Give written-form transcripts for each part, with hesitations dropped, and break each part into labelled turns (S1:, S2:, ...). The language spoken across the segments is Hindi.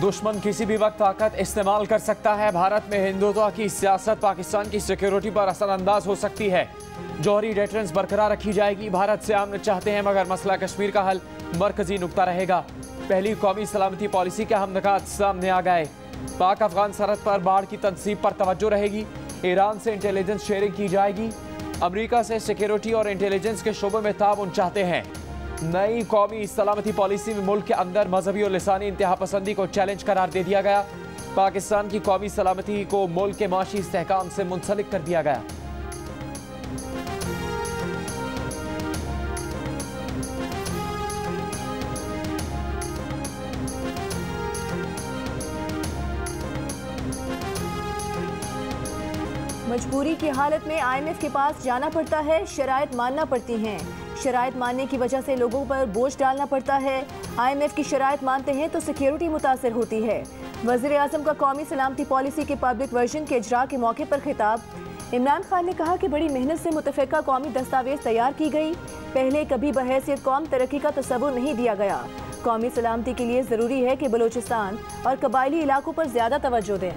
S1: दुश्मन किसी भी वक्त ताकत इस्तेमाल कर सकता है। भारत में हिंदुत्व की सियासत पाकिस्तान की सिक्योरिटी पर असरअंदाज हो सकती है। जौहरी डेटरेंस बरकरार रखी जाएगी। भारत से आमन चाहते हैं मगर मसला कश्मीर का हल मरकजी नुक्ता रहेगा। पहली कौमी सलामती पॉलिसी के अहम निकात सामने आ गए। पाक अफगान सरहद पर बाढ़ की तनसीब पर तवज्जो रहेगी। ईरान से इंटेलिजेंस शेयरिंग की जाएगी। अमेरिका से सिक्योरिटी और इंटेलिजेंस के शोबे में ताउन चाहते हैं। नई कौमी सलामती पॉलिसी में मुल्क के अंदर मजहबी और लिसानी इंतहा पसंदी को चैलेंज करार दे दिया गया। पाकिस्तान की कौमी सलामती को मुल्क के माशी इस्तेहकाम से मुंसलिक कर दिया गया।
S2: मजबूरी की हालत में IMF के पास जाना पड़ता है, शराइत मानना पड़ती हैं। शराइत मानने की वजह से लोगों पर बोझ डालना पड़ता है। IMF की शराइत मानते हैं तो सिक्योरिटी मुतासर होती है। वज़ीर आज़म का कौमी सलामती पॉलिसी के पब्लिक वर्जन के इजरा के मौके पर खिताब। इमरान खान ने कहा कि बड़ी मेहनत से मुतफ़िका कौमी दस्तावेज तैयार की गई। पहले कभी बहैसियत कौम तरक्की का तसव्वुर नहीं दिया गया। कौमी सलामती के लिए ज़रूरी है कि बलूचिस्तान और कबायली इलाकों पर ज़्यादा तवज्जो दें।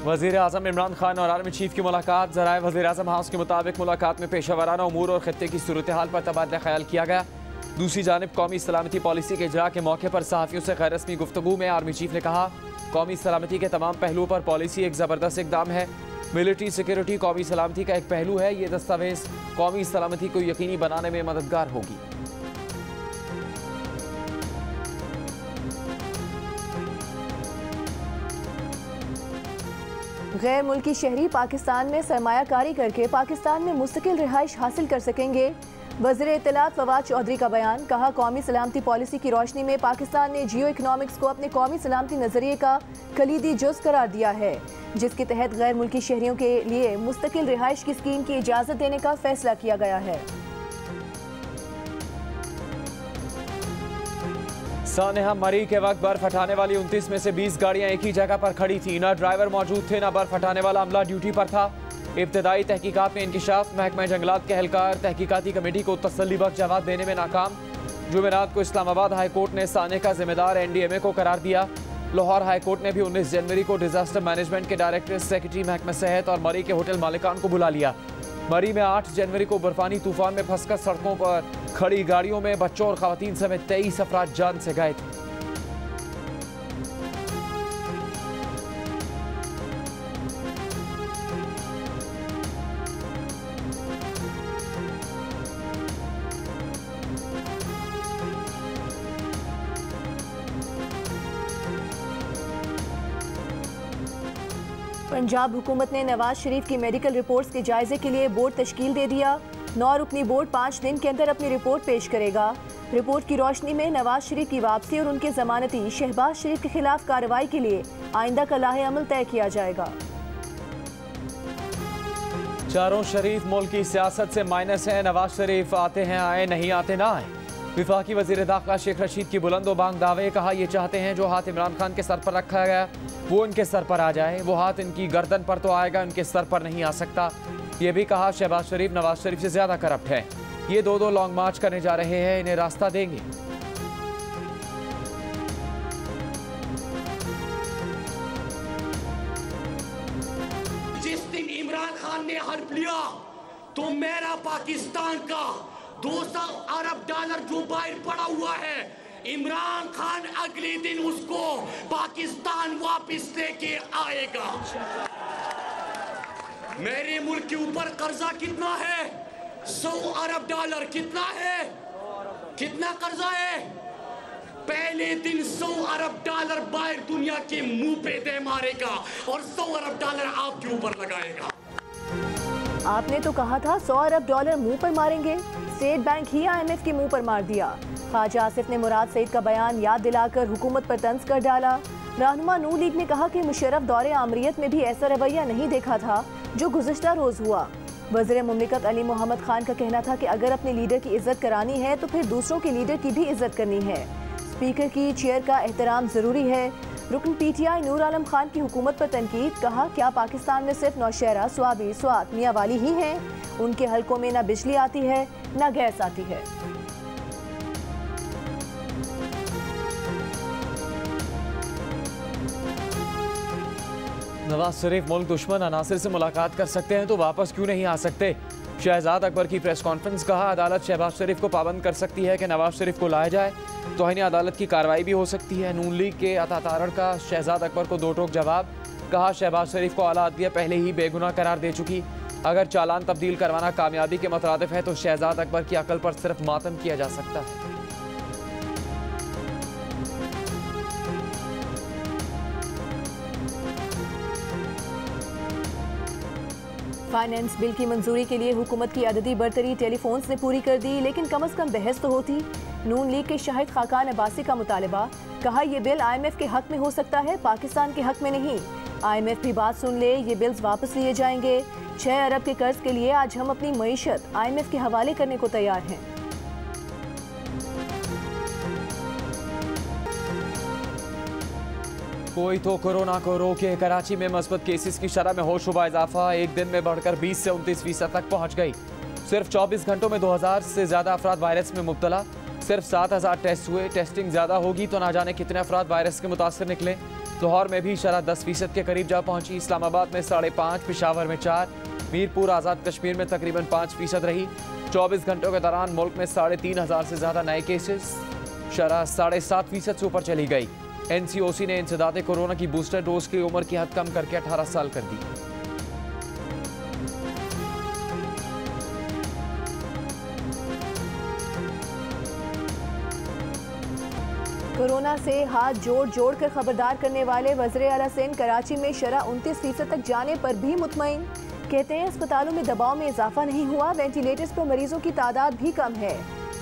S1: वज़ीर आज़म इमरान खान और आर्मी चीफ की मुलाकात। ज़राए वज़ीर आज़म हाउस के मुताबिक मुलाकात में पेशा वराना उमूर और खत्ते की सूरत हाल पर तबादला ख्याल किया गया। दूसरी जानिब कौमी सलामती पॉलिसी के इजरा के मौके पर सहाफ़ियों से गैर रस्मी गुफ्तगू में आर्मी चीफ ने कहा, कौमी सलामती के तमाम पहलुओं पर पॉलिसी एक ज़बरदस्त इक़दाम है। मिलिट्री सिक्योरिटी कौमी सलामती का एक पहलू है। ये दस्तावेज़ कौमी सलामती को यकीनी बनाने में मददगार होगी।
S2: गैर मुल्की शहरी पाकिस्तान में सरमायाकारी करके पाकिस्तान में मुस्तकिल रिहाइश हासिल कर सकेंगे। वज़ीर इत्तलात फवाद चौधरी का बयान। कहा, कौमी सलामती पॉलिसी की रोशनी में पाकिस्तान ने जियो इकनॉमिक्स को अपने कौमी सलामती नज़रिए का कलीदी जुज़ करार दिया है, जिसके तहत गैर मुल्की शहरियों के लिए मुस्तकिल रिहाइश की स्कीम की इजाज़त देने का फैसला किया गया है।
S1: सानेहा मरी के वक्त बर्फ हटाने वाली 29 में से 20 गाड़ियां एक ही जगह पर खड़ी थी। न ड्राइवर मौजूद थे, न बर्फ हटाने वाला अमला ड्यूटी पर था। इब्तदाई तहकीकात में इंकिशाफ। महकमा जंगलात के एहलकार तहकीकाती कमेटी को तसल्ली बख्श जवाब देने में नाकाम। जुमेरात को इस्लामाबाद हाई कोर्ट ने साने का जिम्मेदार NDMA को करार दिया। लाहौर हाई कोर्ट ने भी 19 जनवरी को डिजास्टर मैनेजमेंट के डायरेक्टर सेक्रेटरी महकमा सेहत और मरी के होटल मालिकान को बुला लिया। मरी में 8 जनवरी को बर्फानी तूफान में फंसकर सड़कों पर खड़ी गाड़ियों में बच्चों और खवातीन समेत 23 अफराद जान से गए थे।
S2: पंजाब हुकूमत ने नवाज शरीफ की मेडिकल रिपोर्ट्स के जायजे के लिए बोर्ड तश्कील दे दिया। 9 रुकनी बोर्ड 5 दिन के अंदर अपनी रिपोर्ट पेश करेगा। रिपोर्ट की रोशनी में नवाज शरीफ की वापसी और उनके जमानती शहबाज शरीफ के खिलाफ कार्रवाई के लिए आइंदा का लाहे अमल तय किया जाएगा।
S1: चारों शरीफ मुल्क की सियासत से माइनस है। नवाज शरीफ आते हैं आए, नहीं आते ना आए। विफाकी वजीर दाखिला शेख रशीद की बुलंदो बांग दावे। कहा, ये चाहते हैं जो हाथ इमरान खान के सर पर रखा गया वो इनके सर पर आ जाए। वो हाथ इनकी गर्दन पर तो आएगा, इनके सर पर नहीं आ सकता। ये भी कहा, शहबाज शरीफ नवाज शरीफ से ज्यादा करप्ट है। ये दो लॉन्ग मार्च करने जा रहे हैं, इन्हें रास्ता देंगे।
S3: जिस दिन इमरान खान ने हल्फ लिया तो मेरा पाकिस्तान का 200 अरब डॉलर जो बाहर पड़ा हुआ है, इमरान खान अगले दिन उसको पाकिस्तान वापस लेके आएगा। मेरे मुल्क के ऊपर कर्जा कितना है? 100 अरब डॉलर। कितना है? कितना कर्जा है? पहले दिन 100 अरब डॉलर बाहर दुनिया के मुंह पे दे मारेगा और 100 अरब डॉलर आपके ऊपर लगाएगा।
S2: आपने तो कहा था 100 अरब डॉलर मुंह पर मारेंगे। स्टेट बैंक ही IMF के मुंह पर मार दिया। ख्वाजा आसिफ ने मुराद सईद का बयान याद दिलाकर हुकूमत पर तंज कर डाला। रहनुमा नून लीग ने कहा कि मुशर्रफ दौरे आमरीत में भी ऐसा रवैया नहीं देखा था जो गुज़िश्ता रोज हुआ। वज़ीर मुमलिकत अली मोहम्मद खान का कहना था कि अगर अपने लीडर की इज्जत करानी है तो फिर दूसरों के लीडर की भी इज्जत करनी है। स्पीकर की चेयर का एहतराम जरूरी है। रुकन पीटीआई नूर आलम खान की हुकूमत पर तनकीद, कहा क्या पाकिस्तान में सिर्फ नौशहरा, स्वाबी, स्वात, मियां वाली ही हैं? उनके हलकों में न बिजली आती है न गैस आती है।
S1: नवाज शरीफ मुल्क दुश्मन अनासिर से मुलाकात कर सकते हैं तो वापस क्यों नहीं आ सकते? शहजाद अकबर की प्रेस कॉन्फ्रेंस, कहा अदालत शहबाज शरीफ को पाबंद कर सकती है कि नवाज शरीफ को लाया जाए, तौहीन अदालत की कार्रवाई भी हो सकती है। नून लीग के अता तारड़ का शहजाद अकबर को दो टोक जवाब, कहा शहबाज शरीफ को आला अदलिया पहले ही बेगुनाह करार दे चुकी, अगर चालान तब्दील करवाना कामयाबी के मुतरादिफ है तो शहजाद अकबर की अकल पर सिर्फ मातम किया जा सकता है।
S2: फाइनेंस बिल की मंजूरी के लिए हुकूमत की अददी बरतरी टेलीफोन्स ने पूरी कर दी, लेकिन कम अज कम बहस तो होती। नून लीग के शाहिद खाकान अब्बासी का मुतालबा, कहा यह बिल IMF के हक में हो सकता है, पाकिस्तान के हक में नहीं। IMF भी बात सुन ले, ये बिल्स वापस लिए जाएंगे। 6 अरब के कर्ज के लिए आज हम अपनी मईशत IMF के हवाले करने को तैयार हैं।
S1: कोई तो कोरोना को रोके, कराची में मस्बत केसेस की शरह में होशरुबा इजाफा, एक दिन में बढ़कर 20 से 29% तक पहुंच गई। सिर्फ 24 घंटों में 2000 से ज्यादा अफराद वायरस में मुब्तला, सिर्फ 7000 टेस्ट हुए। टेस्टिंग ज्यादा होगी तो ना जाने कितने अफराद वायरस के मुतासर निकले। लाहौर में भी शरह 10% के करीब जा पहुंची, इस्लामाबाद में 5.5, पेशावर में 4, मीरपुर आज़ाद कश्मीर में तकरीबन 5% रही। 24 घंटों के दौरान मुल्क में 3500 से ज्यादा नए केसेस, शरह 7.5% से ऊपर चली गई। NCOC ने इंसदाद कोरोना की बूस्टर डोज की उम्र की हद कम करके 18 साल कर दी।
S2: कोरोना से हाथ जोड़ जोड़ कर खबरदार करने वाले वज़ीर आला सिंध कराची में शरह 29% तक जाने पर भी मुतमईन, कहते हैं अस्पतालों में दबाव में इजाफा नहीं हुआ, वेंटिलेटर्स पर मरीजों की तादाद भी कम है।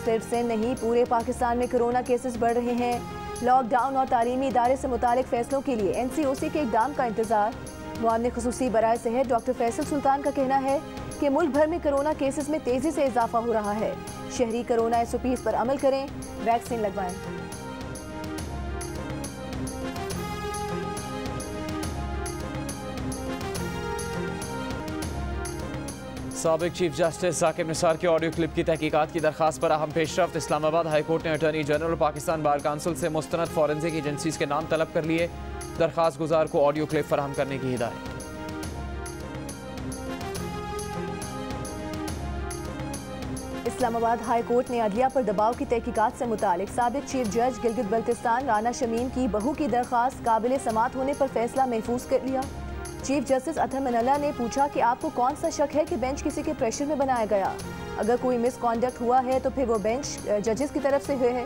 S2: सिर्फ सिंध नहीं, पूरे पाकिस्तान में कोरोना केसेस बढ़ रहे हैं। लॉकडाउन और तालीमी इदारे से मुतालिक फैसलों के लिए NCOC के इक़दाम का इंतजार। मुआवने खुसूसी बराए सेहत डॉक्टर फैसल सुल्तान का कहना है कि मुल्क भर में कोरोना केसेस में तेजी से इजाफा हो रहा है। शहरी कोरोना SOPs पर अमल करें, वैक्सीन लगवाएं।
S1: साबिक चीफ जस्टिस साकिब निसार के ऑडियो क्लिप की तहकीकात की दरखास्त पर अहम पेशरफ्त, इस्लामाबाद हाई कोर्ट ने अटॉर्नी जनरल और पाकिस्तान बार काउंसिल से मुस्तनद फॉरेंसिक एजेंसीज के नाम तलब कर लिए, दरखास्त गुजार को ऑडियो क्लिप फराहम करने की हिदायत।
S2: इस्लामाबाद हाई कोर्ट ने अदलिया पर दबाव की तहकीकात से मुतालिक साबिक चीफ जज गिलगित बल्तिस्तान राना शमीम की बहू की दरखास्त काबिल समात होने पर फैसला महफूज कर लिया। चीफ जस्टिस अतहर मिनल्ला ने पूछा कि आपको कौन सा शक है कि बेंच किसी के प्रेशर में बनाया गया? अगर कोई मिसकॉन्डक्ट हुआ है तो फिर वो बेंच जजेस की तरफ से हुए है,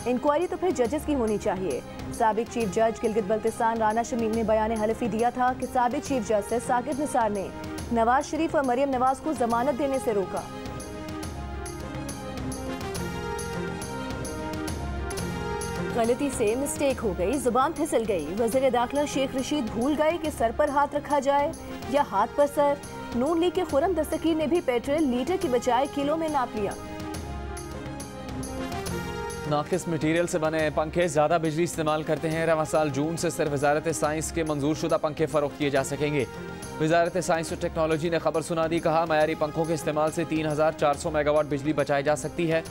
S2: इंक्वायरी तो फिर जजेस की होनी चाहिए। साबिक चीफ जज गिलगित बल्तिस्तान राना शमीम ने बयान हलफी दिया था कि साबिक चीफ जस्टिस साकिब निसार ने नवाज शरीफ और मरियम नवाज को जमानत देने से रोका। गलती से मिस्टेक हो गई, जुबान फिसल गई। वज़ीर दाखिला शेख रशीद भूल गए कि सर पर हाथ रखा जाए या हाथ पर सर। नून लीग के खुरम दस्तगीर ने भी पेट्रोल लीटर की बजाय किलो में नाप लिया।
S1: नाकिस मटीरियल से बने पंखे ज़्यादा बिजली इस्तेमाल करते हैं। रवां साल जून से सिर्फ वजारत साइंस के मंजूर शुदा पंखे फ़रोख्त किए जा सकेंगे। वजारत साइंस और टेक्नोलॉजी ने खबर सुना दी, कहा मयारी पंखों के इस्तेमाल से 3400 मेगावाट बिजली बचाई जा सकती है।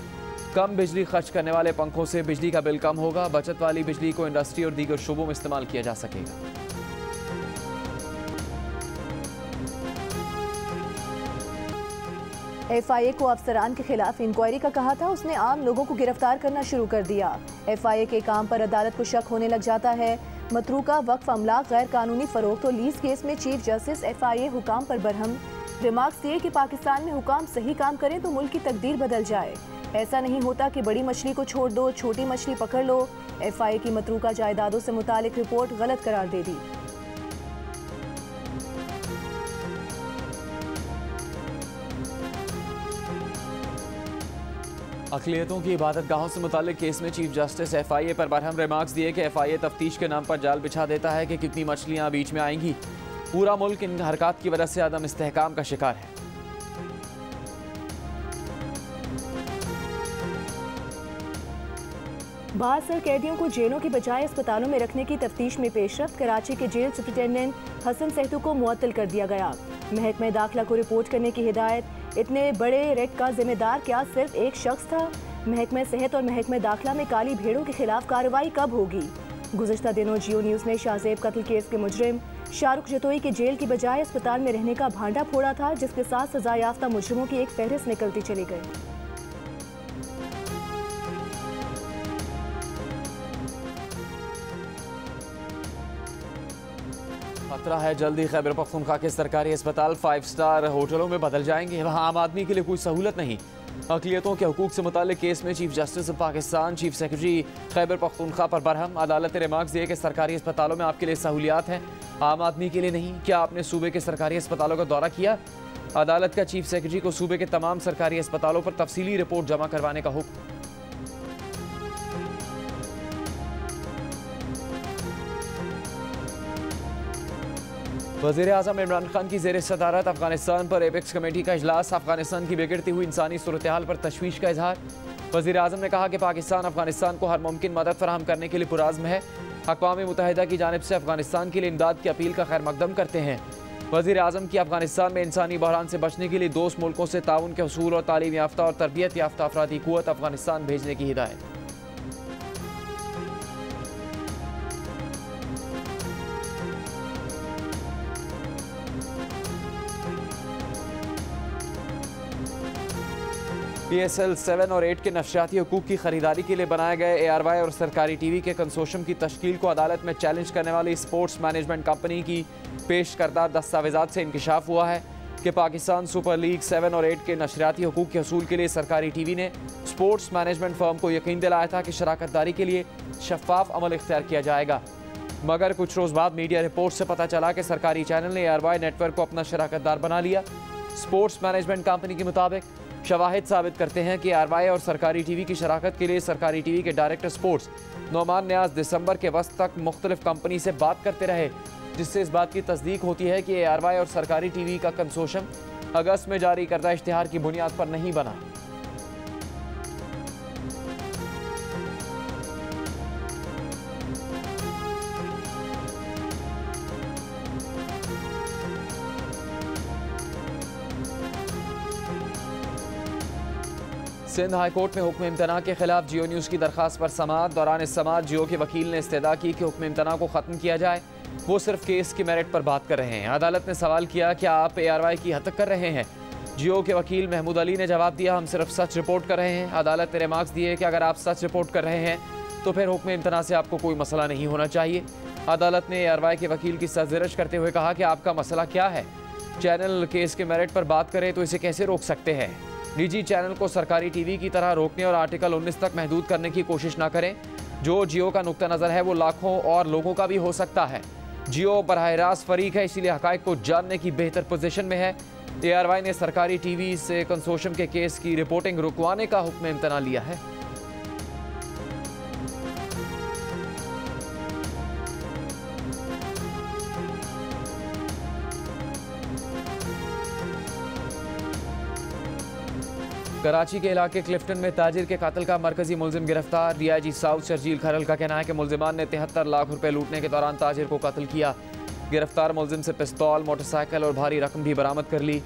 S1: कम बिजली खर्च करने वाले पंखों से बिजली का बिल कम होगा। बचत वाली बिजली को इंडस्ट्री और दीगर शोबों में इस्तेमाल किया जा सकेगा।
S2: FIA को अफसरान के खिलाफ इंक्वायरी का कहा था, उसने आम लोगों को गिरफ्तार करना शुरू कर दिया। FIA के काम पर अदालत को शक होने लग जाता है। मतरूका वक्फ अमलाक गैर कानूनी फरोख्त और लीज केस में चीफ जस्टिस FIA हुकाम पर बरहम। रिमार्क्स दिए कि पाकिस्तान में हुकाम सही काम करें तो मुल्क की तकदीर बदल जाए। ऐसा नहीं होता कि बड़ी मछली को छोड़ दो, छोटी मछली पकड़ लो। FIA की मतरूका जायदादों से मुतालिक रिपोर्ट गलत करार दे दी।
S1: अक़लियतों की इबादत गाहों से मुताल्लिक केस में चीफ जस्टिस FIA पर बरहम रिमार्क्स दिए कि FIA तफ्तीश के नाम पर जाल बिछा देता है कि कितनी मछलियां बीच में आएंगी। पूरा मुल्क इन हरकत की वजह से अदम इस्तेहकाम का शिकार है।
S2: 72 कैदियों को जेलों की बजाय अस्पतालों में रखने की तफ्तीश में पेशरफ्त। कराची के जेल सुपरिटेंडेंट हसन सेहतू को मुअत्तल कर दिया गया। महकमा दाखिला को रिपोर्ट करने की हिदायत। इतने बड़े रेड का जिम्मेदार क्या सिर्फ एक शख्स था? महकमा सेहत और महकमा दाखिला में काली भेड़ों के खिलाफ कार्रवाई कब होगी? गुज़श्ता दिनों जियो न्यूज़ ने शाहजेब कत्ल केस के मुजरिम शाहरुख जतोई की जेल की बजाय अस्पताल में रहने का भांडा फोड़ा था, जिसके साथ सजा याफ्ता मुजरिमों की एक फहरिस्त निकलती चली गई।
S1: खतरा है जल्दी खैबर पख्तूनख्वा के सरकारी अस्पताल 5 स्टार होटलों में बदल जाएंगे। वहां आम आदमी के लिए कोई सहूलत नहीं। अक़लियतों के हुकूक से मुताल्लिक केस में chief justice Pakistan chief secretary Khyber Pakhtunkhwa पर बरहम। अदालत ने रिमार्क्स दिए कि सरकारी अस्पतालों में आपके लिए सहूलियात हैं, आम आदमी के लिए नहीं। क्या आपने सूबे के सरकारी अस्पतालों का दौरा किया? अदालत का चीफ सेक्रेटरी को सूबे के तमाम सरकारी अस्पतालों पर तफसीली रिपोर्ट जमा करवाने का हुक्म। वज़ीर आज़म इमरान खान की ज़ेर सदारत अफगानिस्तान पर एपेक्स कमेटी का इजलास। अफगानिस्तान की बिगड़ती हुई इंसानी सूरत हाल पर तशवीश का इजहार। वज़ीर आज़म ने कहा कि पाकिस्तान अफगानिस्तान को हर मुमकिन मदद फराहम करने के लिए पुराज़्म है। अक़वाम मुत्तहिदा की जानिब से अफगानिस्तान के लिए इमदाद की अपील का खैर मकदम करते हैं। वज़ीर आज़म की अफगानिस्तान में इंसानी बहरान से बचने के लिए दोस्त मुल्कों से ताउन के उसूल और तालीम याफ्ता और तरबियत याफ्ता अफरादी क़ुव्वत अफगानिस्तान भेजने की हिदायत। PSL 7 और 8 के नफसियाती हुकूक की खरीदारी के लिए बनाए गए ARY और सरकारी TV के कंसोर्शियम की तश्कील को अदालत में चैलेंज करने वाली स्पोर्ट्स मैनेजमेंट कंपनी की पेश करदा दस्तावेज़ात से इंकशाफ हुआ है कि पाकिस्तान सुपर लीग 7 और 8 के नशरियाती हुकूक के हसूल के लिए सरकारी TV ने स्पोर्ट्स मैनेजमेंट फर्म को यकीन दिलाया था कि शराकतदारी के लिए शफाफ अमल इख्तियार किया जाएगा। मगर कुछ रोज़ बाद मीडिया रिपोर्ट से पता चला कि सरकारी चैनल ने ARY नेटवर्क को अपना शराकतदार बना लिया। स्पोर्ट्स मैनेजमेंट कंपनी के मुताबिक शवाहिद साबित करते हैं कि ARY और सरकारी TV की शराकत के लिए सरकारी TV के डायरेक्टर स्पोर्ट्स नोमान न्याज दिसंबर के वक्त तक मुख्तलिफ कंपनी से बात करते रहे, जिससे इस बात की तस्दीक होती है कि ARY और सरकारी TV का कंसोर्शियम अगस्त में जारी करदा इश्तिहार की बुनियाद पर नहीं बना। सिंध हाई कोर्ट में हुक्म इम्तना के खिलाफ जियो न्यूज़ की दरख्वास्त पर समाअत। दौरान समाअत जियो के वकील ने इस्तेदा की कि हुक्म इम्तना को ख़त्म किया जाए। वो सिर्फ केस की मेरिट पर बात कर रहे हैं। अदालत ने सवाल किया, क्या आप ARY की हतक कर रहे हैं? जियो के वकील महमूद अली ने जवाब दिया, हम सिर्फ सच रिपोर्ट कर रहे हैं। अदालत ने रिमार्क्स दिए कि अगर आप सच रिपोर्ट कर रहे हैं तो फिर हुक्म इम्तना से आपको कोई मसला नहीं होना चाहिए। अदालत ने ARY के वकील की सरजरश करते हुए कहा कि आपका मसला क्या है? चैनल केस के मेरिट पर बात करे तो इसे कैसे रोक सकते हैं? निजी चैनल को सरकारी TV की तरह रोकने और आर्टिकल 19 तक महदूद करने की कोशिश ना करें। जो जियो का नुक्ता नज़र है वो लाखों और लोगों का भी हो सकता है। जियो बराह रास्त फरीक है, इसीलिए हक़ाइक़ को जानने की बेहतर पोजीशन में है। ARY ने सरकारी TV से कंसोर्शियम के केस की रिपोर्टिंग रुकवाने का हुक्म इम्तना लिया है। कराची के इलाके क्लिफ्टन में ताजिर के कातिल का मरकजी मुलजिम गिरफ्तार। DIG साउथ शर्जील खरल का कहना है कि मुलजिमान ने 73 लाख रुपए लूटने के दौरान ताजिर को कत्ल किया। गिरफ्तार मुलजिम से पिस्तौल, मोटरसाइकिल और भारी रकम भी बरामद कर ली।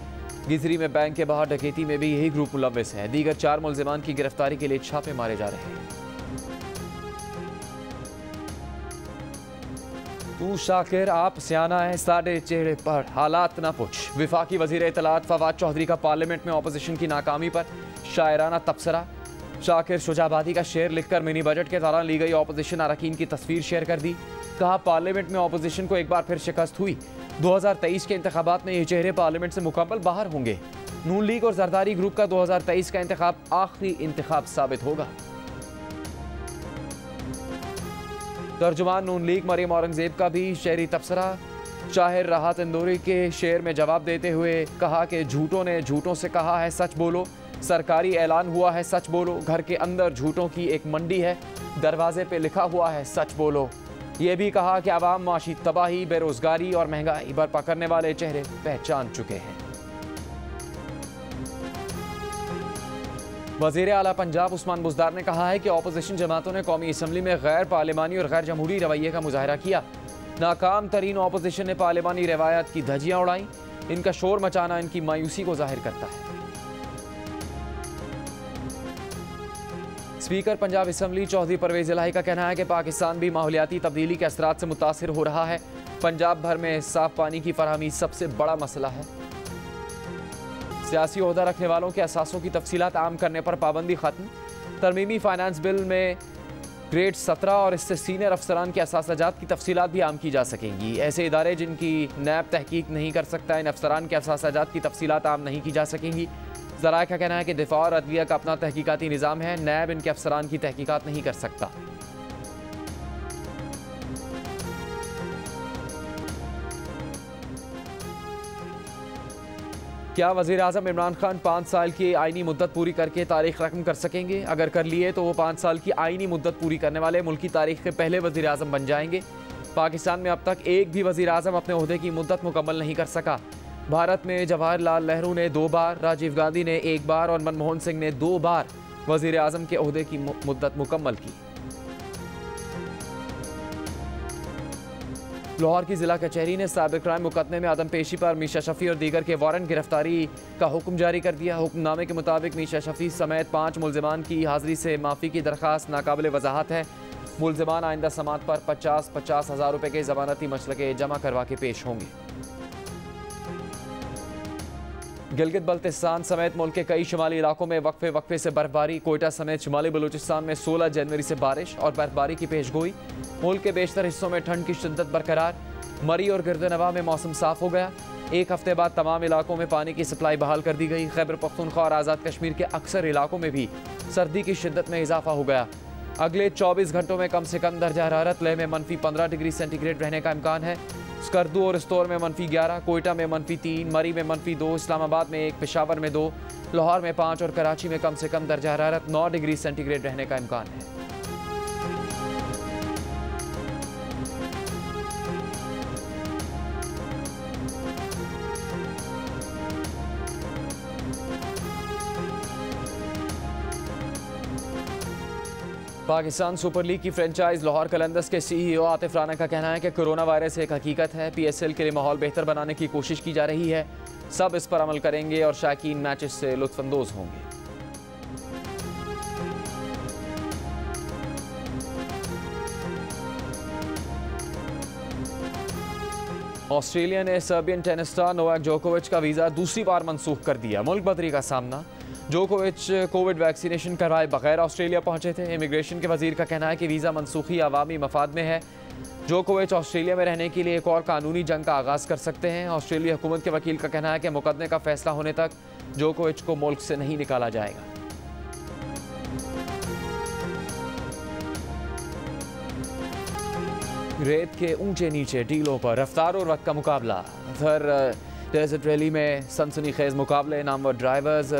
S1: गिजरी में बैंक के बाहर डकैती में भी यही ग्रुप मुलव्विस है। दीगर 4 मुलजिमान की गिरफ्तारी के लिए छापे मारे जा रहे हैं। तू शाकिर आप सियाना है, साढ़े चेहरे पर हालात ना पूछ। विफाकी वजीर इत्तलात फवाद चौधरी का पार्लियामेंट में अपोजिशन की नाकामी पर शायराना तबसरा। शाकिर शुजाबादी का शेर लिखकर मिनी बजट के दौरान ली गई अपोजिशन अरकान की तस्वीर शेयर कर दी। कहा, पार्लियामेंट में अपोजिशन को एक बार फिर शिकस्त हुई। 2023 के इंतखाबात में ये चेहरे पार्लियामेंट से मुकम्मल बाहर होंगे। नून लीग और जरदारी ग्रुप का 2023 का इंतखाब आखिरी इंतखाब साबित होगा। तर्जुमान नून लीग मरियम औरंगजेब का भी शेरी तबसरा। शाहिर राहत इंदौरी के शेर में जवाब देते हुए कहा कि झूठों ने झूठों से कहा है सच बोलो। सरकारी ऐलान हुआ है सच बोलो। घर के अंदर झूठों की एक मंडी है, दरवाजे पे लिखा हुआ है सच बोलो। ये भी कहा कि आवाम माशी तबाही, बेरोजगारी और महंगाई बर्पा करने वाले चेहरे पहचान चुके हैं। वज़ीर आला पंजाब उस्मान बुज़दार ने कहा है कि अपोजिशन जमातों ने कौमी असम्बली में गैर पार्लिमानी और गैर जमहूरी रवैये का मुजाहरा किया। नाकाम तरीन अपोजिशन ने पार्लिमानी रवायत की धज्जियाँ उड़ाई। इनका शोर मचाना इनकी मायूसी को जाहिर करता है। स्पीकर पंजाब असम्बली चौधरी परवेज इलाही का कहना है कि पाकिस्तान भी माहौलियाती तब्दीली के असरात से मुतासिर हो रहा है। पंजाब भर में साफ पानी की फराहमी सबसे बड़ा मसला है। सियासी ओहदा रखने वालों के असासों की तफसीलात आम करने पर पाबंदी खत्म। तरमीमी फाइनेंस बिल में ग्रेड 17 और इससे सीनियर अफसरान के असासाजात की तफसीलात भी आम की जा सकेंगी। ऐसे इदारे जिनकी नैब तहकीक नहीं कर सकता, इन अफसरान के असासाजात की तफसीलात आम नहीं की जा सकेंगी। ज़राए का कहना है कि दिफा और अदलिया का अपना तहकीकाती निज़ाम है, नैब इनके अफसरान की तहकीकात नहीं कर सकता। क्या वज़ीर आज़म इमरान खान 5 साल की आइनी मुद्दत पूरी करके तारीख रकम कर सकेंगे? अगर कर लिए तो वो 5 साल की आइनी मुद्दत पूरी करने वाले मुल्क की तारीख के पहले वज़ीर आज़म बन जाएंगे। पाकिस्तान में अब तक एक भी वज़ीर आज़म अपने ओहदे की मुद्दत मुकम्मल नहीं कर सका। भारत में जवाहरलाल नेहरू ने 2 बार, राजीव गांधी ने 1 बार और मनमोहन सिंह ने 2 बार वज़ीर आज़म के ओहदे की मुद्दत मुकम्मल की। लाहौर की जिला कचहरी ने साइबर क्राइम मुकदमे में आदम पेशी पर मीशा शफी और दीगर के वारंट गिरफ्तारी का हुक्म जारी कर दिया। हुक्मनामे के मुताबिक मीशा शफी समेत 5 मुलजिमान की हाजिरी से माफ़ी की दरख्वास्त नाकाबिल वजाहत है। मुलजिमान आइंदा समात पर 50-50 हज़ार रुपये के ज़मानती मशरके जमा करवा के पेश होंगे। गिलगित बल्तिस्तान समेत मुल्क के कई शुमाली इलाकों में वक्फे से बर्फबारी। कोयटा समेत शुमाली बलूचिस्तान में 16 जनवरी से बारिश और बर्फबारी की पेशगोई। मुल्क के बेशतर हिस्सों में ठंड की शिद्दत बरकरार। मरी और गिरदनवा में मौसम साफ हो गया। एक हफ्ते बाद तमाम इलाकों में पानी की सप्लाई बहाल कर दी गई। खैबर पख्तूनख्वा और आज़ाद कश्मीर के अक्सर इलाकों में भी सर्दी की शिद्दत में इजाफा हो गया। अगले 24 घंटों में कम से कम दर्जा हरारत लेह में -15 डिग्री सेंटीग्रेड रहने का इम्कान है। स्कर्दू और स्टोर में -11, कोयटा में -3, मरी में -2, इस्लामाबाद में 1, पेशावर में 2, लाहौर में 5 और कराची में कम से कम दर्जा हरारत 9 डिग्री सेंटीग्रेड रहने का इम्कान है। पाकिस्तान सुपर लीग की फ्रेंचाइज लाहौर कलंदर्स के CEO आतिफ राना का कहना है कि कोरोना वायरस एक हकीकत है। PSL के लिए माहौल बेहतर बनाने की कोशिश की जा रही है। सब इस पर अमल करेंगे और शायकीन मैचेस से लुत्फानंदोज होंगे। ऑस्ट्रेलिया ने सर्बियन टेनिस स्टार नोवाक जोकोविच का वीज़ा दूसरी बार मनसूख कर दिया। मुल्क बदरी का सामना। जोकोविच कोविड वैक्सीनेशन करवाए बगैर ऑस्ट्रेलिया पहुंचे थे। इमिग्रेशन के वजीर का कहना है कि वीज़ा मनसूखी अवामी मफाद में है। जोकोविच ऑस्ट्रेलिया में रहने के लिए एक और कानूनी जंग का आगाज़ कर सकते हैं। ऑस्ट्रेलिया हुकूमत के वकील का कहना है कि मुकदमे का फैसला होने तक जोकोविच को मुल्क से नहीं निकाला जाएगा। रेत के ऊंचे नीचे टीलों पर रफ्तार और वक्त का मुकाबला। उधर डेजर्ट रैली में सनसनीखेज मुकाबले। नामवर ड्राइवर्स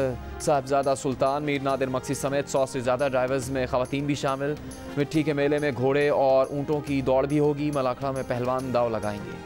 S1: साहबजादा सुल्तान, मीर नादिर मक्सी समेत 100 से ज़्यादा ड्राइवर्स में ख़वातीन भी शामिल। मिट्टी के मेले में घोड़े और ऊँटों की दौड़ भी होगी। मलाखड़ा में पहलवान दाव लगाएंगे।